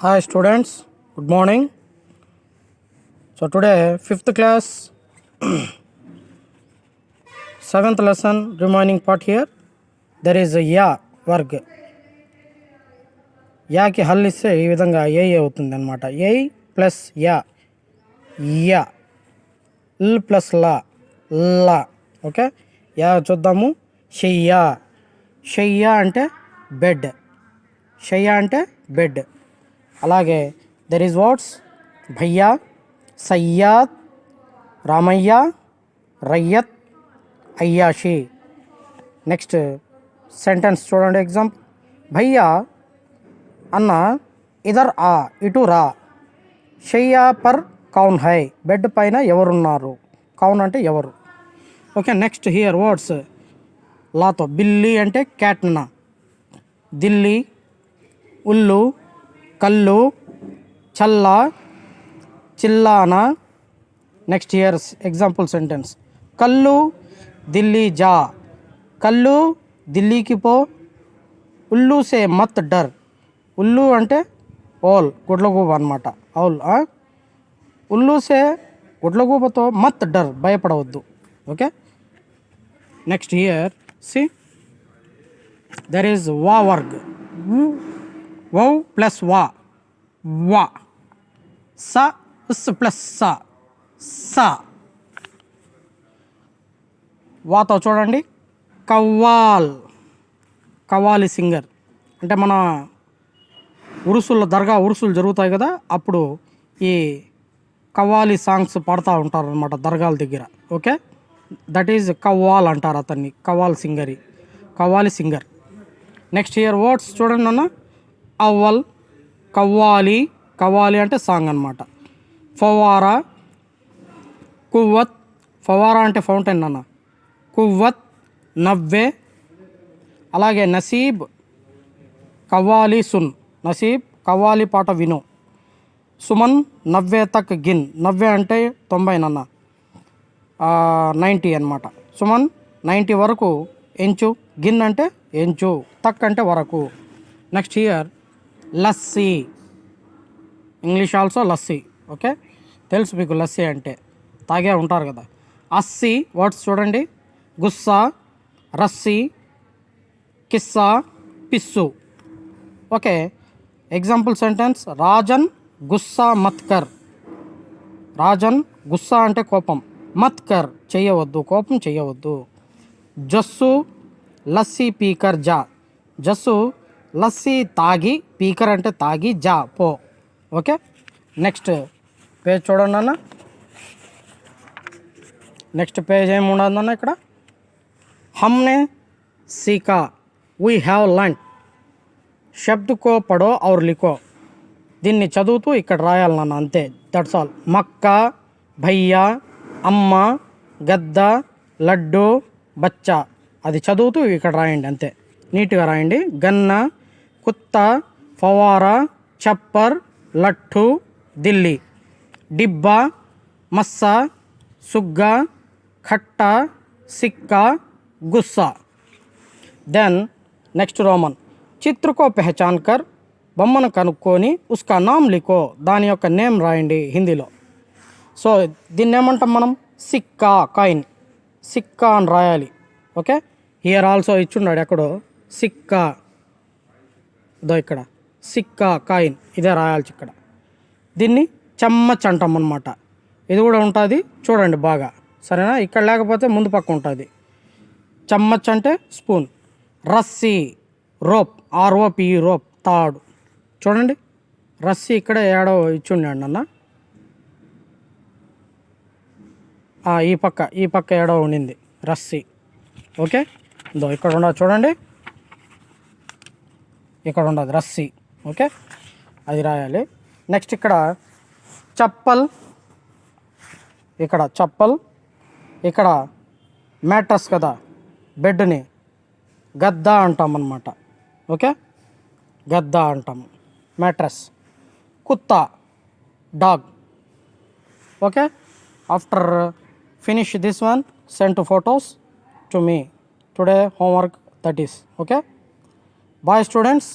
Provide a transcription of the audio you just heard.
Hi students, good morning. So today 5th class 7th lesson remaining part here. There is a ya వర్గ్. యాకి హల్ ఇస్తే ఈ విధంగా ఏ అవుతుంది అనమాట. ఏ plus yeah yeah ల్ plus లా లా. Okay, yeah చూద్దాము. షయ్యా షయ్యా అంటే బెడ్, షయ్యా అంటే బెడ్. అలాగే దెర్ ఈజ్ వర్డ్స్ భయ్యా, సయ్యాద్, రామయ్య, రయ్యత్, అయ్యాషి. నెక్స్ట్ సెంటెన్స్ చూడండి. ఎగ్జాంపుల్, భయ్యా అన్న ఇదర్ ఆ ఇటు రా, షయ్యా పర్ కౌన్ హై, బెడ్ పైన ఎవరున్నారు. కౌన్ అంటే ఎవరు. ఓకే, నెక్స్ట్ హియర్ వర్డ్స్ లాతో. బిల్లి అంటే క్యాట్నా, దిల్లీ, ఉల్లు, కల్లు, చల్లా, చిల్లానా. నెక్స్ట్ హియర్స్ ఎగ్జాంపుల్ సెంటెన్స్, కల్లు దిల్లీ జా, కల్లు ఢిల్లీకి పో, ఉల్లు సే మత్ డర్. ఉల్లు అంటే ఓల్, గుడ్లగూబ అనమాట. ఔల్ ఉల్లు సే గుడ్లగూబతో మత్ డర్, భయపడవద్దు. Okay, next here see there is వా వర్గ్. వౌ ప్లస్ వా వా, స ఉస్ ప్లస్ స సా. వాతో చూడండి, కవ్వాల్, కవ్వాలి సింగర్. అంటే మన ఉరుసుల దర్గా ఉరుసులు జరుగుతాయి కదా, అప్పుడు ఈ కవ్వాలి సాంగ్స్ పాడుతూ ఉంటారు అనమాట దర్గాల దగ్గర. ఓకే, దట్ ఈజ్ కవ్వాల్ అంటారు అతన్ని, కవ్వాల్ సింగరి, కవ్వాలి సింగర్. నెక్స్ట్ ఇయర్ వర్డ్స్ చూడండి అన్న. అవ్వల్, కవ్వాలి, కవ్వాలి అంటే సాంగ్ అనమాట. ఫవారా, కువ్వత్, ఫవారా అంటే ఫౌంటైన్ అన్న. కువ్వత్, నవ్వే. అలాగే నసీబ్, కవ్వాలి సున్, నసీబ్ కవ్వాలి పాట విను. సుమన్, నవ్వే తక్ గిన్, నవ్వే అంటే 90 నన్న, 90 అనమాట. సుమన్ 90 వరకు ఎంచు, గిన్ అంటే ఎంచు, తక్ అంటే వరకు. Next here lassi, English also lassi. Okay, తెలుసు మీకు లస్సీ అంటే, తాగే ఉంటారు కదా. అస్సీ వర్డ్స్ చూడండి, గుస్సా, రస్సీ, కిస్సా, పిస్సు. ఓకే, ఎగ్జాంపుల్ సెంటెన్స్, రాజన్ గుస్సా మత్కర్. రాజన్ గుస్సా అంటే కోపం, మత్కర్ చెయ్యవద్దు, కోపం చెయ్యవద్దు. జస్సు లస్సీ పీకర్ జా, జస్సు లస్సీ తాగి, పీకర్ అంటే తాగి, జా పో. ఓకే, నెక్స్ట్ పేజ్ చూడండి అన్న. నెక్స్ట్ పేజ్ ఏమి ఉండదన్న ఇక్కడ. హమ్నే సీకా, వీ హ్యావ్ లర్న్, శబ్ద్ కో పడో ఔర్ లిఖో. దీన్ని చదువుతూ ఇక్కడ రాయాలన్న, అంతే, దట్స్ ఆల్. మక్కా, భయ్యా, అమ్మ, గద్ద, లడ్డు, బచ్చా, అది చదువుతూ ఇక్కడ రాయండి, అంతే, నీట్గా రాయండి. గన్న, కుత్తా, ఫవారా, చప్పర్, లట్టు, దిల్లీ, డిబ్బా, మస్సా, సుగ్గా, ఖట్టా, సిక్కా, గుస్సా. దెన్ నెక్స్ట్ రోమన్, చిత్రకో పెహచాన్ కర్, బొమ్మను కనుక్కొని ఉస్కా నామ్ లిఖో, దాని యొక్క నేమ్ రాయండి హిందీలో. సో దీన్ని ఏమంటాం మనం, సిక్కా, కాయిన్, సిక్కా అని రాయాలి. ఓకే, హియర్ ఆల్సో ఇచ్చున్నాడు ఎక్కడో సిక్కా, ఇదో ఇక్కడ సిక్కా, కాయిన్, ఇదే రాయాల్సి ఇక్కడ. దీన్ని చెమ్మచ్ అంటాం అన్నమాట. ఇది కూడా ఉంటుంది చూడండి బాగా, సరేనా. ఇక్కడ లేకపోతే ముందు పక్క ఉంటుంది. చెమ్మచ్ అంటే spoon. Rassie, rope, ROPE, rope, తాడు. చూడండి రస్సీ ఇక్కడ ఏడో ఇచ్చుండండి అన్న, ఈ పక్క ఏడో ఉండింది రస్సీ. ఓకే, ఇదో ఇక్కడ ఉండదు చూడండి, ఇక్కడ ఉండదు రస్సీ. ఓకే, అది రాయాలి. నెక్స్ట్ ఇక్కడ చప్పల్, ఇక్కడ చప్పల్, ఇక్కడ మ్యాట్రస్ కదా, బెడ్ని గద్ద అంటాం అన్నమాట. ఓకే, గద్ద అంటాము, మ్యాట్రస్. కుత్తా, dog. Okay, after finish this one, send two photos to me today homework, that is. Okay, bye students.